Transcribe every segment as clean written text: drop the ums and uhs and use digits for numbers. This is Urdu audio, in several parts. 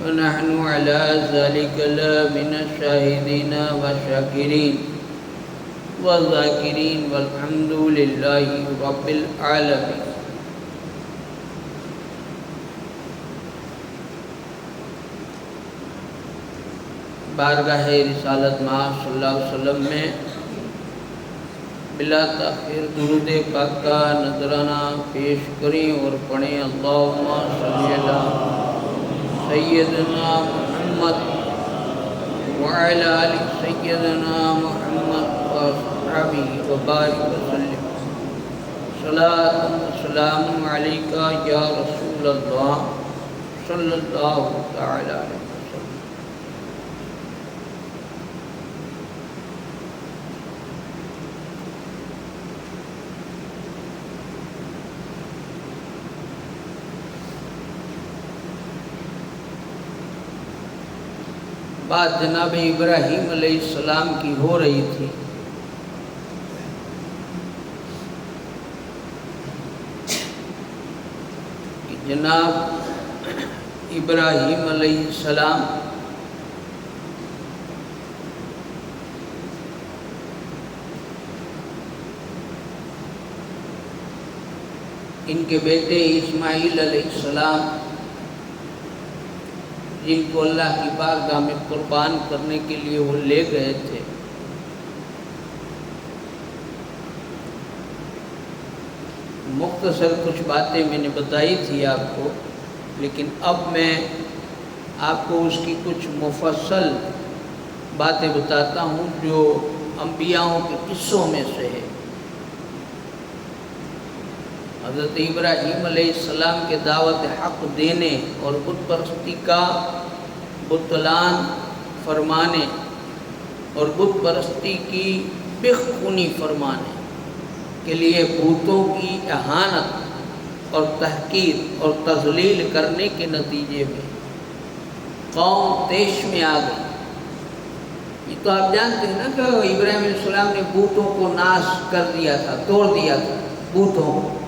ونحن على ذلك لمن الشاهدين والشاكرين والذاكرين والحمد لله رب العالمين. بارگاہ رسالت مآب صلی اللہ علیہ وسلم میں بلا تاخیر درود پاک کا نذرانہ پیش کریں اور پڑھیں. اللہم صلی علی سیدنا محمد وعلی آل سیدنا محمد واصحابہ وبارک وسلم. صلاۃ و سلام علیکہ یا رسول اللہ صلی اللہ تعالی علیہ وسلم. بات جناب ابراہیم علیہ السلام کی ہو رہی تھی. کہ جناب ابراہیم علیہ السلام ان کے بیٹے اسماعیل علیہ السلام جن کو اللہ کی بارگاہ میں قربان کرنے کے لیے وہ لے گئے تھے، مختصر کچھ باتیں میں نے بتائی تھی آپ کو، لیکن اب میں آپ کو اس کی کچھ مفصل باتیں بتاتا ہوں جو انبیاءوں کے قصوں میں سے ہے. حضرت ابراہیم علیہ السلام کے دعوت حق دینے اور بت پرستی کا بطلان فرمانے اور بت پرستی کی بخ خونی فرمانے کے لیے بتوں کی اہانت اور تحقیر اور تذلیل کرنے کے نتیجے میں قوم طیش میں آ گئی. یہ تو آپ جانتے ہیں نا کہ ابراہیم علیہ السلام نے بتوں کو ناش کر دیا تھا، توڑ دیا تھا. بتوں کو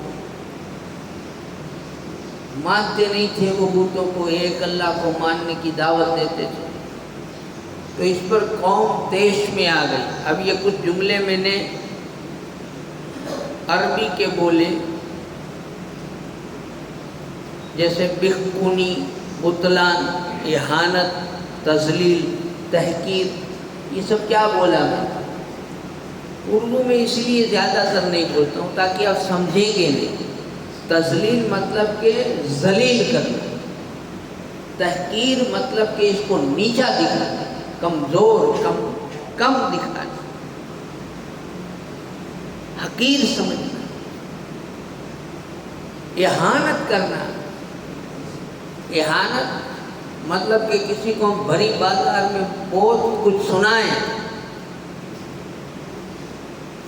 مانتے نہیں تھے، وہ بتوں کو ایک اللہ کو ماننے کی دعوت دیتے تھے. تو اس پر قوم طیش میں آ گئی. اب یہ کچھ جملے میں نے عربی کے بولے، جیسے بخونی، بطلان، اہانت، تذلیل، تحقیر، یہ سب کیا بولا میں اردو میں اس لیے زیادہ تر نہیں بولتا ہوں تاکہ آپ سمجھیں گے نہیں. تذلیل مطلب کہ ذلیل کرنا، تحقیر مطلب کہ اس کو نیچا دکھانا، کمزور، کم دکھانا، حقیر سمجھنا. اہانت کرنا، اہانت مطلب کہ کسی کو ہم بھری بازار میں بہت کچھ سنائیں،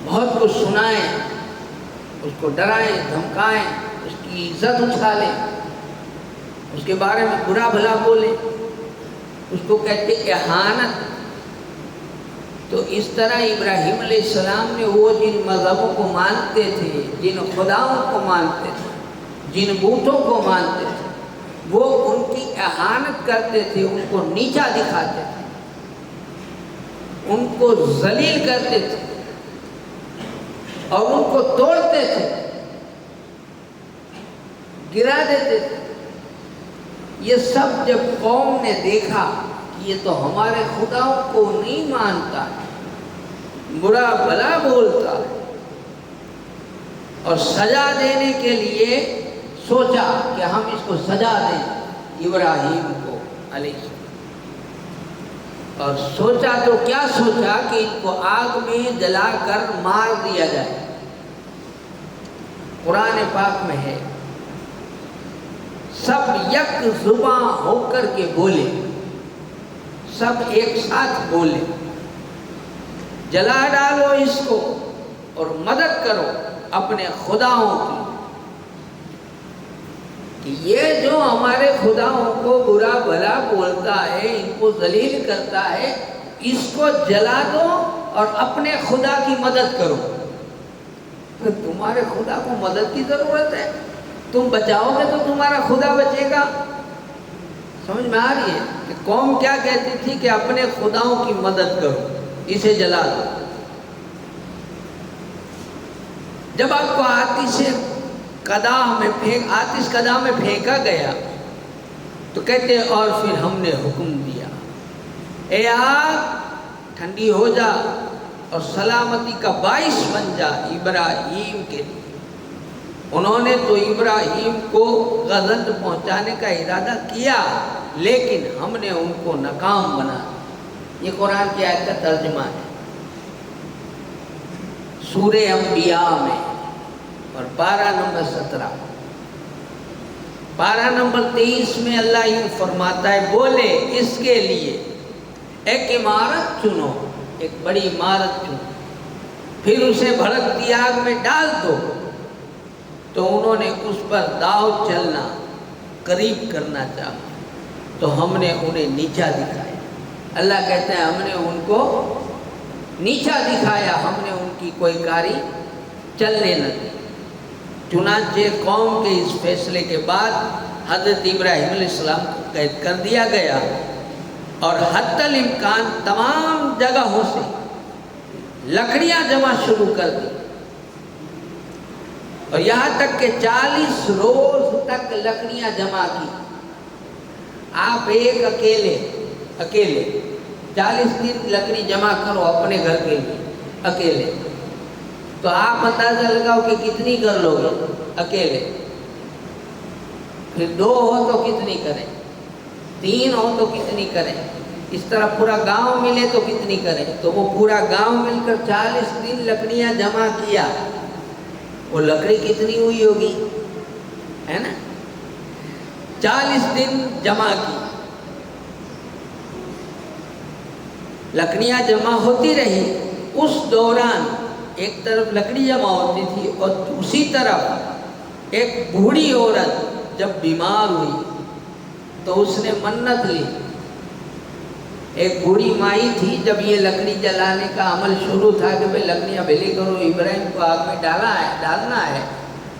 بہت کچھ سنائیں، اس کو ڈرائیں، دھمکائیں، اس کی عزت اچھالیں، اس کے بارے میں برا بھلا بولیں، اس کو کہتے اہانت. تو اس طرح ابراہیم علیہ السلام نے وہ جن مذہبوں کو مانتے تھے، جن خداؤں کو مانتے تھے، جن بتوں کو مانتے تھے، وہ ان کی اہانت کرتے تھے، ان کو نیچا دکھاتے تھے، ان کو ذلیل کرتے تھے اور ان کو توڑتے تھے، گرا دیتے تھے. یہ سب جب قوم نے دیکھا کہ یہ تو ہمارے خداؤں کو نہیں مانتا، برا بھلا بولتا اور سزا دینے کے لیے سوچا کہ ہم اس کو سزا دیں ابراہیم کو علیہ السلام. اور سوچا تو کیا سوچا کہ ان کو آگ میں جلا کر مار دیا جائے. قرآن پاک میں ہے سب یک زباں ہو کر کے بولے، سب ایک ساتھ بولے، جلا ڈالو اس کو اور مدد کرو اپنے خداؤں کی، کہ یہ جو ہمارے خداؤں کو برا بھلا بولتا ہے، ان کو ذلیل کرتا ہے، اس کو جلا دو اور اپنے خدا کی مدد کرو. تو تمہارے خدا کو مدد کی ضرورت ہے، تم بچاؤ گے تو تمہارا خدا بچے گا. سمجھ میں آ رہی ہے کہ قوم کیا کہتی تھی کہ اپنے خداؤں کی مدد کرو، اسے جلا دو۔ جب آپ کو آتش قدح میں پھینکا گیا تو کہتے اور پھر ہم نے حکم دیا، اے آگ ٹھنڈی ہو جا اور سلامتی کا باعث بن جا ابراہیم کے لیے۔ انہوں نے تو ابراہیم کو غضب پہنچانے کا ارادہ کیا، لیکن ہم نے ان کو ناکام بنا دیا۔ یہ قرآن کی آیت کا ترجمہ ہے سورہ انبیاء میں، اور پارہ نمبر 17، پارہ نمبر 23 میں اللہ یوں فرماتا ہے، بولے اس کے لیے ایک عمارت چنو، ایک بڑی عمارت چنو، پھر اسے بھڑکتی آگ میں ڈال دو۔ تو انہوں نے اس پر داؤ چلنا، قریب کرنا چاہا، تو ہم نے انہیں نیچا دکھایا۔ اللہ کہتے ہیں ہم نے ان کو نیچا دکھایا، ہم نے ان کی کوئی کاری چلنے نہ دی۔ چنانچہ قوم کے اس فیصلے کے بعد حضرت ابراہیم علیہ السلام کو قید کر دیا گیا، اور حتی الامکان تمام جگہوں سے لکڑیاں جمع شروع کر دی، اور یہاں تک کہ 40 روز تک لکڑیاں جمع کی۔ آپ ایک اکیلے 40 دن لکڑی جمع کرو اپنے گھر کے لیے اکیلے، تو آپ اندازہ لگاؤ کہ کتنی کر لو گے اکیلے۔ پھر 2 ہو تو کتنی کریں، 3 ہو تو کتنی کریں، اس طرح پورا گاؤں ملے تو کتنی کریں۔ تو وہ پورا گاؤں مل کر 40 دن لکڑیاں جمع کیا، وہ لکڑی کتنی ہوئی ہوگی، ہے نا؟ 40 دن جمع کی، لکڑیاں جمع ہوتی رہی۔ اس دوران ایک طرف لکڑی جمع ہوتی تھی اور دوسری طرف ایک بوڑھی عورت جب بیمار ہوئی تو اس نے منت لی۔ ایک بوڑھی مائی تھی، جب یہ لکڑی جلانے کا عمل شروع تھا کہ بھئی لکڑیاں بھیلی کرو، ابراہیم کو آگ میں ڈالنا ہے،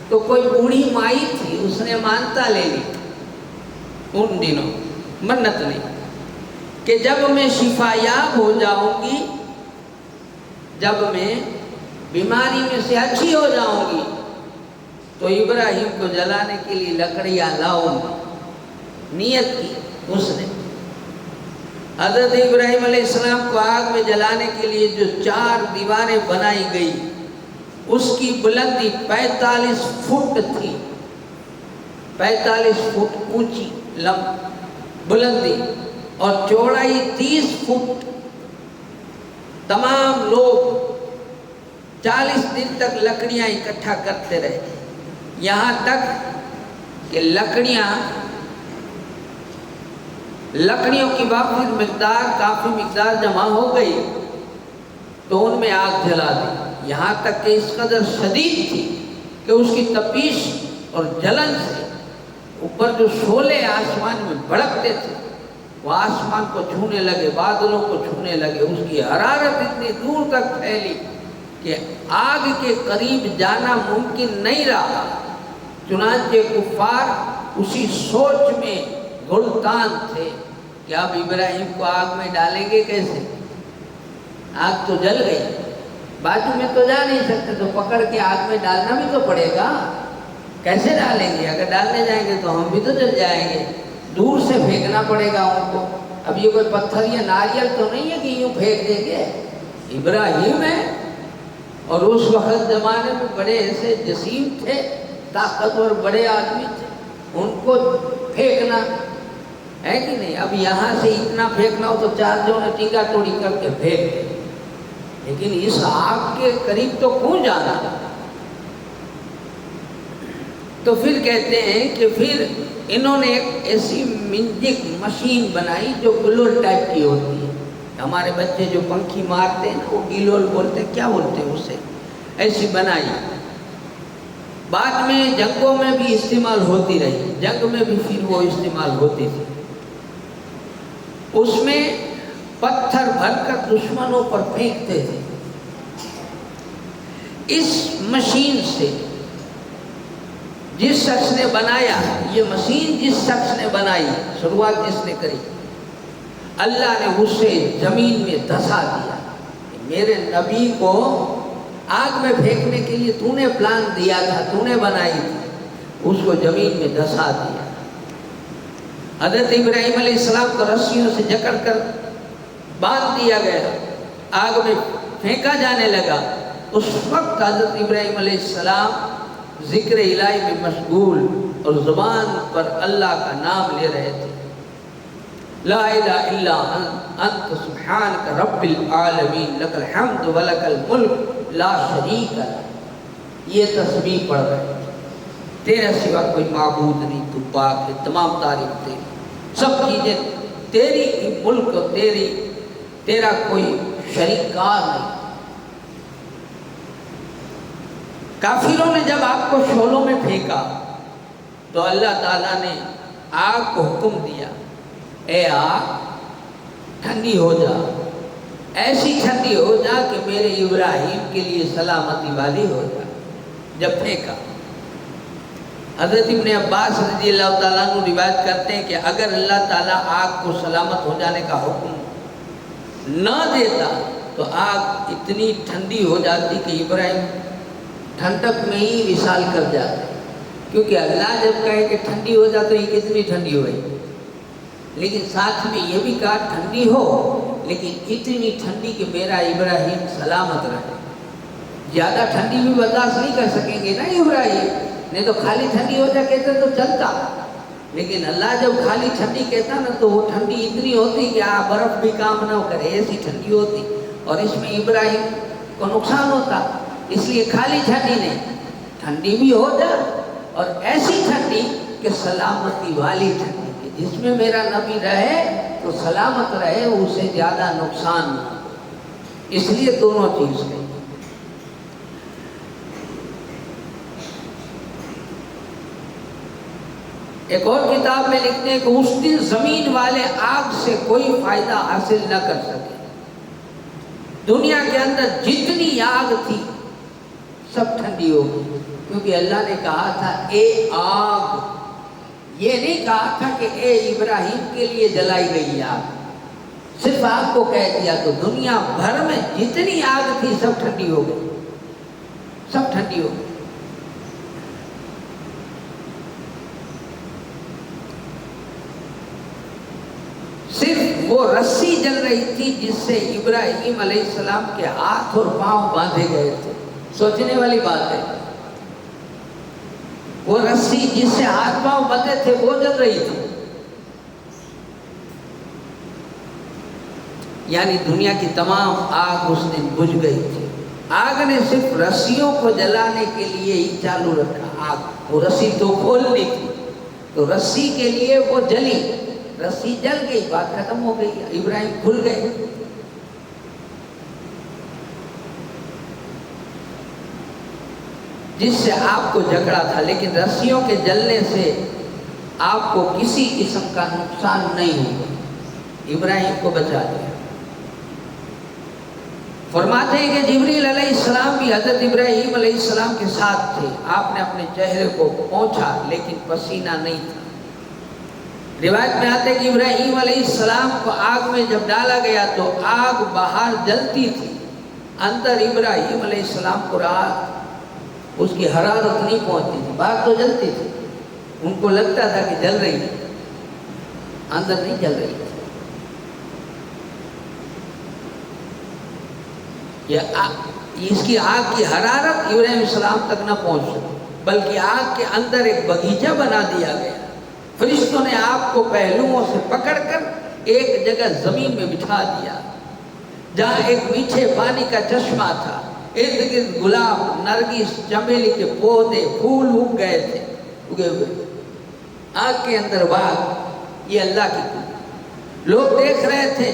تو کوئی بوڑھی مائی تھی، اس نے مانتا لے لی ان دنوں، منت لی کہ جب میں شفا یاب ہو جاؤں گی، جب میں بیماری میں سے اچھی ہو جاؤں گی، تو ابراہیم کو جلانے کے لیے لکڑیاں لاؤں گی۔ نیت کی اس نے۔ حضرت ابراہیم علیہ السلام کو آگ میں جلانے کے لیے جو 4 دیواریں بنائی گئی، اس کی بلندی 45 فٹ تھی، 45 فٹ اونچی بلندی، اور چوڑائی 30 فٹ۔ تمام لوگ 40 دن تک لکڑیاں اکٹھا کرتے رہے، یہاں تک کہ لکڑیوں کی کافی مقدار جمع ہو گئی، تو ان میں آگ جلا دی، یہاں تک کہ اس قدر شدید تھی کہ اس کی تپش اور جلن سے اوپر جو شعلے آسمان میں بھڑکتے تھے وہ آسمان کو چھونے لگے، بادلوں کو چھونے لگے، اس کی حرارت اتنی دور تک پھیلی کہ آگ کے قریب جانا ممکن نہیں رہا۔ چنانچہ کفار اسی سوچ میں گلتان تھے کہ اب ابراہیم کو آگ میں ڈالیں گے کیسے، آگ تو جل گئی، بازو میں تو جا نہیں سکتے، تو پکڑ کے آگ میں ڈالنا بھی تو پڑے گا، کیسے ڈالیں گے؟ اگر ڈالنے جائیں گے تو ہم بھی تو جل جائیں گے، دور سے پھینکنا پڑے گا ان کو۔ اب یہ کوئی پتھر یا ناریل تو نہیں ہے کہ یوں پھینک دیں گے، ابراہیم ہے، اور اس وقت زمانے میں بڑے ایسے جسیم تھے، طاقتور بڑے آدمی تھے، ان کو پھینکنا ہے کہ نہیں؟ اب یہاں سے اتنا پھینکنا ہو تو 4 جو نے ٹیکا ٹوڑی کر کے پھینک دے، لیکن اس آگ کے قریب تو کون جانا؟ تو پھر کہتے ہیں کہ پھر انہوں نے ایک ایسی منجک مشین بنائی جو گلول ٹائپ کی ہوتی ہے، ہمارے بچے جو پنکھی مارتے ہیں نا وہ گلول بولتے ہیں، کیا بولتے ہیں اسے، ایسی بنائی۔ بعد میں جنگوں میں بھی استعمال ہوتی رہی، جنگ میں بھی پھر وہ استعمال ہوتی تھی۔ اس میں پتھر بھر کر دشمنوں پر پھینکتے تھے۔ اس مشین سے جس شخص نے بنایا، یہ مشین جس شخص نے بنائی، شروعات جس نے کری، اللہ نے اسے زمین میں دھسا دیا۔ میرے نبی کو آگ میں پھینکنے کے لیے تو نے پلان دیا تھا، تو نے بنائی تھی، اس کو زمین میں دھسا دیا۔ حضرت ابراہیم علیہ السلام کو رسیوں سے جکڑ کر باندھ دیا گیا، آگ میں پھینکا جانے لگا۔ اس وقت حضرت ابراہیم علیہ السلام ذکر الہی میں مشغول اور زبان پر اللہ کا نام لے رہے تھے۔ لا الہ الا انت سبحانک رب العالمین لک الحمد ولک الملک لا شریک لک، یہ تسبیح پڑھ رہے تھے۔ تیرے سوا کوئی معبود نہیں، تو پاک ہے، تمام تعریف تیری، سب چیزیں تیری، ملک تیرا کوئی شریک کار نہیں۔ کافروں نے جب آگ کو شعلوں میں پھینکا تو اللہ تعالیٰ نے آگ کو حکم دیا، اے آگ ٹھنڈی ہو جا، ایسی ٹھنڈی ہو جا کہ میرے ابراہیم کے لیے سلامتی والی ہو جا۔ جب پھینکا، حضرت ابن عباس رضی اللہ تعالیٰ عنہ روایت کرتے ہیں کہ اگر اللہ تعالیٰ آگ کو سلامت ہو جانے کا حکم نہ دیتا تو آگ اتنی ٹھنڈی ہو جاتی کہ ابراہیم ٹھنڈک میں ہی وصال کر جاتے، کیونکہ اللہ جب کہے کہ ٹھنڈی ہو جا تو یہ کتنی ٹھنڈی ہوئی، لیکن ساتھ میں یہ بھی کہا ٹھنڈی ہو لیکن اتنی ٹھنڈی کہ میرا ابراہیم سلامت رہے۔ زیادہ ٹھنڈی بھی برداشت نہیں کر سکیں گے نا ابراہیم، نہیں تو خالی ٹھنڈی ہو جا کہتے تو چلتا، لیکن اللہ جب خالی ٹھنڈی کہتا نا تو وہ ٹھنڈی اتنی ہوتی کہ برف بھی کام نہ کرے، ایسی ٹھنڈی ہوتی، اور اس میں ابراہیم کو نقصان ہوتا، اس لیے خالی ٹھنڈی نہیں، ٹھنڈی بھی ہو جا اور ایسی ٹھنڈی کہ سلامتی والی ٹھنڈی، کہ جس میں میرا نبی رہے تو سلامت رہے، اسے زیادہ نقصان نہ ہو، اس لیے دونوں چیز کہیں۔ ایک اور کتاب میں لکھتے ہیں کہ اس دن زمین والے آگ سے کوئی فائدہ حاصل نہ کر سکے۔ دنیا کے اندر جتنی آگ تھی سب ٹھنڈی ہو گئی، کیونکہ اللہ نے کہا تھا اے آگ، یہ نہیں کہا تھا کہ اے ابراہیم کے لیے جلائی گئی آگ، صرف آگ کو کہہ دیا تو دنیا بھر میں جتنی آگ تھی سب ٹھنڈی ہو گئی، سب ٹھنڈی ہو گئی۔ صرف وہ رسی جل رہی تھی جس سے ابراہیم علیہ السلام کے ہاتھ اور پاؤں باندھے گئے تھے، سوچنے والی بات ہے، وہ رسی جس سے ہاتھ پاؤں بندھے تھے وہ جل رہی تھی، یعنی دنیا کی تمام آگ اس دن بجھ گئی تھی۔ آگ نے صرف رسیوں کو جلانے کے لیے ہی چالو رکھا، آگ وہ رسی تو کھولنی تھی تو رسی کے لیے وہ جلی، رسی جل گئی، بات ختم ہو گئی، ابراہیم کھل گئے۔ جس سے آپ کو جھگڑا تھا، لیکن رسیوں کے جلنے سے آپ کو کسی قسم کا نقصان نہیں ہوگا، ابراہیم کو بچا دیا۔ فرماتے ہیں کہ جبریل علیہ السلام بھی حضرت ابراہیم علیہ السلام کے ساتھ تھے، آپ نے اپنے چہرے کو پوچھا لیکن پسینہ نہیں تھا۔ روایت میں آتا ہے کہ ابراہیم علیہ السلام کو آگ میں جب ڈالا گیا تو آگ باہر جلتی تھی، اندر ابراہیم علیہ السلام کو رات اس کی حرارت نہیں پہنچتی تھی، باہر تو جلتی تھی، ان کو لگتا تھا کہ جل رہی ہے، اندر نہیں جل رہی تھی۔ اس کی آگ کی حرارت ابراہیم علیہ السلام تک نہ پہنچ سکی، بلکہ آگ کے اندر ایک باغیچہ بنا دیا گیا، فرشتوں نے آپ کو پہلوؤں سے پکڑ کر ایک جگہ زمین میں بٹھا دیا جہاں ایک میٹھے پانی کا چشمہ تھا، ارد گرد گلاب، نرگس، چمیلی کے پودے، پھول اگ گئے تھے، اگے ہوئے، آگ کے اندر باغ، یہ اللہ کی قدرت۔ لوگ دیکھ رہے تھے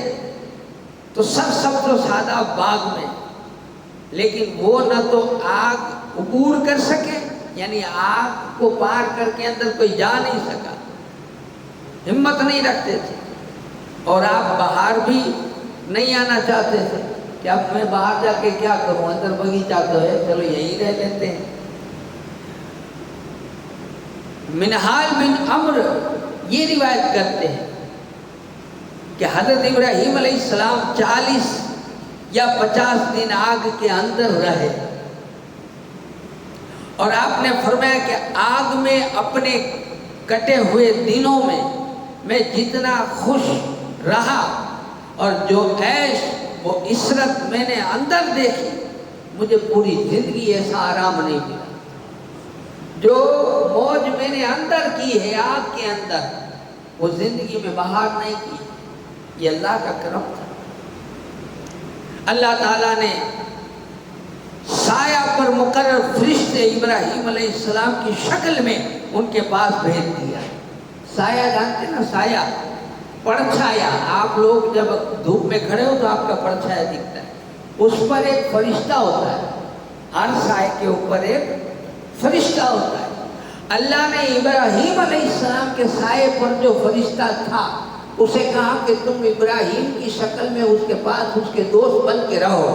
تو سب سبز و سادہ باغ میں، لیکن وہ نہ تو آگ عبور کر سکے، یعنی آگ کو پار کر کے اندر کوئی جا نہیں سکا، ہمت نہیں رکھتے تھے، اور آپ باہر بھی نہیں آنا چاہتے تھے کہ اب میں باہر جا کے کیا کروں، اندر باغیچہ تو ہے، چلو یہیں رہ لیتے ہیں۔ منہال بن عمر یہ روایت کرتے ہیں کہ حضرت ابراہیم علیہ السلام 40 یا 50 دن آگ کے اندر رہے، اور آپ نے فرمایا کہ آگ میں اپنے کٹے ہوئے دنوں میں جتنا خوش رہا اور جو عیش وہ عشرت میں نے اندر دیکھی، مجھے پوری زندگی ایسا آرام نہیں ملا۔ جو موج میں نے اندر کی ہے آگ کے اندر، وہ زندگی میں باہر نہیں کی۔ یہ اللہ کا کرم تھا۔ اللہ تعالیٰ نے سایہ پر مقرر فرشتے ابراہیم علیہ السلام کی شکل میں ان کے پاس بھیج دیا۔ سایہ جانتے نا، سایہ پرچھایا، آپ لوگ جب دھوپ میں کھڑے ہو تو آپ کا پرچھایا دکھتا ہے، اس پر ایک فرشتہ ہوتا ہے، ہر سائے کے اوپر ایک فرشتہ ہوتا ہے۔ اللہ نے ابراہیم علیہ السلام کے سائے پر جو فرشتہ تھا اسے کہا کہ تم ابراہیم کی شکل میں اس کے پاس اس کے دوست بن کے رہو،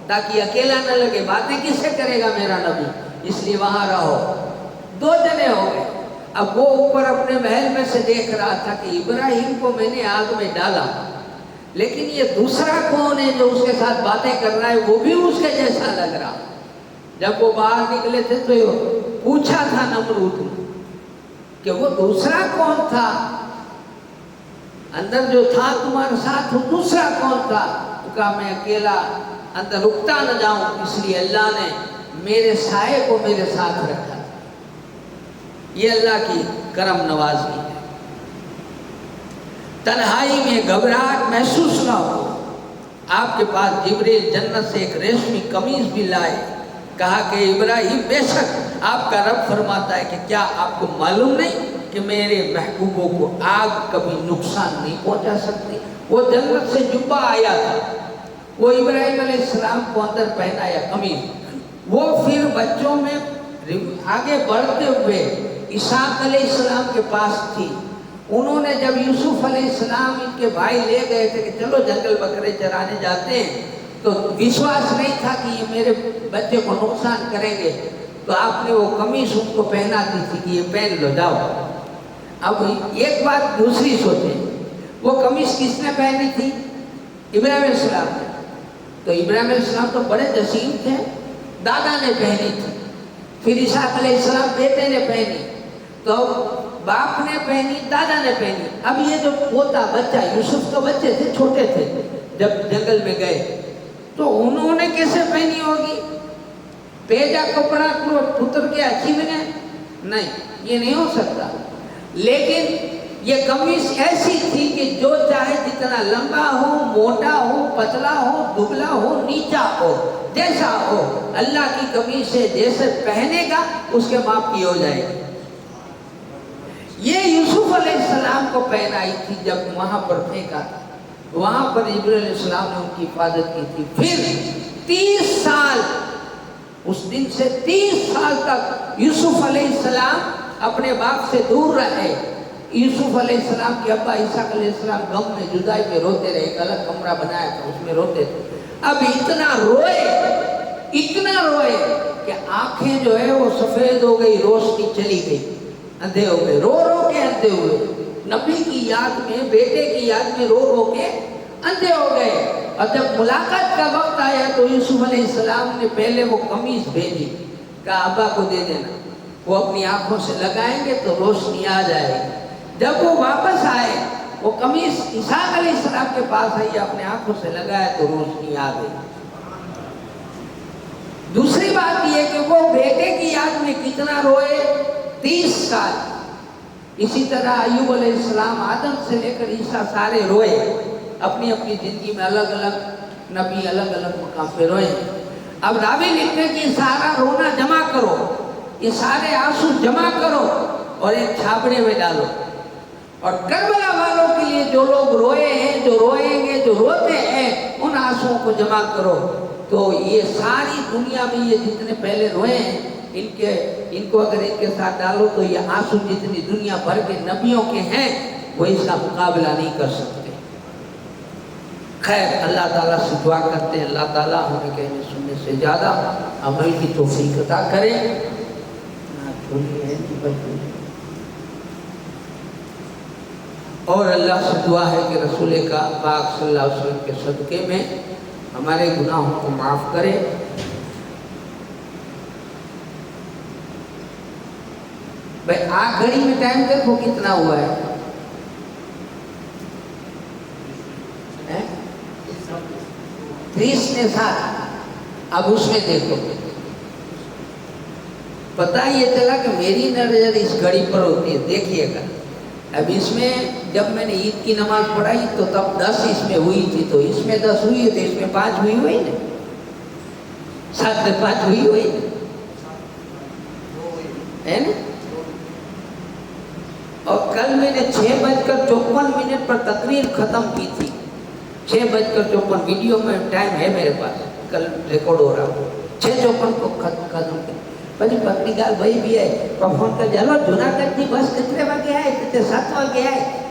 تاکہ اکیلا نہ لگے، باتیں کس سے کرے گا میرا نبی، اس لیے وہاں رہو۔ 2 جنے ہو گئے۔ اب وہ اوپر اپنے محل میں سے دیکھ رہا تھا کہ ابراہیم کو میں نے آگ میں ڈالا، لیکن یہ دوسرا کون ہے جو اس کے ساتھ باتیں کر رہا ہے، وہ بھی اس کے جیسا لگ رہا۔ جب وہ باہر نکلے تھے تو پوچھا تھا نمرود نے کہ وہ دوسرا کون تھا، اندر جو تھا تمہارے ساتھ وہ دوسرا کون تھا؟ تو کہا میں اکیلا اندر رکتا نہ جاؤں، اس لیے اللہ نے میرے سائے کو میرے ساتھ رکھا۔ یہ اللہ کی کرم نوازی ہے۔ تنہائی میں گھبراہٹ محسوس نہ ہو۔ آپ کے پاس جبریل جنت سے ایک ریشمی قمیض بھی لائے، کہا کہ ابراہیم بے شک آپ کا رب فرماتا ہے کہ کیا آپ کو معلوم نہیں کہ میرے محبوبوں کو آگ کبھی نقصان نہیں پہنچا سکتی۔ وہ جنت سے جبہ آیا تھا، وہ ابراہیم علیہ السلام کو اندر پہنایا قمیض۔ وہ پھر بچوں میں آگے بڑھتے ہوئے اسحاق علیہ السلام کے پاس تھی۔ انہوں نے جب یوسف علیہ السلام ان کے بھائی لے گئے تھے کہ چلو جنگل بکرے چرانے جاتے ہیں، تو وشواس نہیں تھا کہ یہ میرے بچے کو نقصان کریں گے، تو آپ نے وہ قمیص ان کو پہنا دی تھی کہ یہ پہن لو جاؤ۔ اب ایک بات دوسری سوچیں، وہ قمیص کس نے پہنی تھی؟ ابراہیم علیہ السلام نے۔ تو ابراہیم علیہ السلام تو بڑے جسیم تھے، دادا نے پہنی تھی، پھر اسحاق علیہ السلام بیٹے نے پہنی، تو باپ نے پہنی، دادا نے پہنی۔ اب یہ جو پوتا بچہ، یوسف تو بچے تھے، چھوٹے تھے جب جنگل میں گئے، تو انہوں نے کیسے پہنی ہوگی؟ پیجا کپڑا پتر کے اچھی بنے؟ نہیں، یہ نہیں ہو سکتا۔ لیکن یہ قمیص ایسی تھی کہ جو چاہے جتنا لمبا ہو، موٹا ہو، پتلا ہو، دبلا ہو، نیچا ہو، جیسا ہو، اللہ کی قمیص سے جیسے پہنے گا اس کے ماپ کی ہو جائے گی۔ یہ یوسف علیہ السلام کو پہنائی تھی جب وہاں پر پھینکا تھا، وہاں پر ابراہیم علیہ السلام نے ان کی حفاظت کی تھی۔ پھر 30 سال، اس دن سے 30 سال تک یوسف علیہ السلام اپنے باپ سے دور رہے۔ یوسف علیہ السلام کے ابا اسحاق علیہ السلام غم میں، جدائی میں روتے رہے، ایک الگ کمرہ بنایا تھا اس میں روتے تھے۔ اب اتنا روئے کہ آنکھیں جو ہے وہ سفید ہو گئی، روشنی چلی گئی، اندھے ہو گئے، رو رو کے اندھے ہوئے، نبی کی یاد میں، بیٹے کی یاد میں رو رو کے اندھے ہو گئے۔ اور جب ملاقات کا وقت آیا تو یوسف علیہ السلام نے پہلے وہ قمیص بھیجی، کہا ابا کو دے دینا، وہ اپنی آنکھوں سے لگائیں گے تو روشنی آ جائے گی۔ جب وہ واپس آئے، وہ قمیص اسحاق علیہ السلام کے پاس آئی، اپنے آنکھوں سے لگایا تو روشنی آ گئی۔ دوسری بات یہ کہ وہ بیٹے کی یاد میں کتنا روئے، 30 سال۔ اسی طرح ایوب علیہ السلام، آدم سے لے کر عیسیٰ سارے روئے، اپنی اپنی زندگی میں الگ الگ نبی الگ الگ مقام پہ روئے۔ اب راوی لکھتے ہیں کہ سارا رونا جمع کرو، یہ سارے آنسو جمع کرو اور ایک چھاپڑے میں ڈالو، اور کربلا والوں کے لیے جو لوگ روئے ہیں، جو روئیں گے، جو روتے ہیں، ان آنسوؤں کو جمع کرو۔ تو یہ ساری دنیا میں یہ جتنے پہلے روئے ہیں، ان کو اگر ان کے ساتھ ڈالو تو یہ آنسو جتنی دنیا بھر کے نبیوں کے ہیں وہ اس کا مقابلہ نہیں کر سکتے۔ خیر، اللہ تعالیٰ سے دعا کرتے ہیں اللہ تعالیٰ ہمیں کہنے سننے سے زیادہ عمل کی توفیق عطا کرے۔ اور اللہ سے دعا ہے کہ رسول کا پاک صلی اللہ علیہ وسلم کے صدقے میں ہمارے گناہوں کو معاف کرے. بھائی آج گھڑی میں ٹائم دیکھو کتنا ہوا ہے. 30 نے 7. اب اس میں دیکھو پتہ یہ چلا کہ میری نظر اس گھڑی پر ہوتی ہے. دیکھیے گا اب اس میں جب میں نے عید کی نماز پڑھائی تو تب 10 اس میں ہوئی تھی, تو اس میں 10 ہوئی تو اس میں 5 ہوئی نا, 7 میں 5 ہوئی ہے نا. اور کل میں نے 6:54 پر تقریر ختم کی تھی. 6:54 ویڈیو میں ٹائم ہے میرے پاس, کل ریکارڈ ہو رہا. 6:54 کو ختم کی. પછી પત્ની ગાલ ભાઈ બી આય તો ફોન કરી ચાલો જુનાગઢની બસ કેટલે વાગે આય તો 7 વાગે આય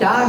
4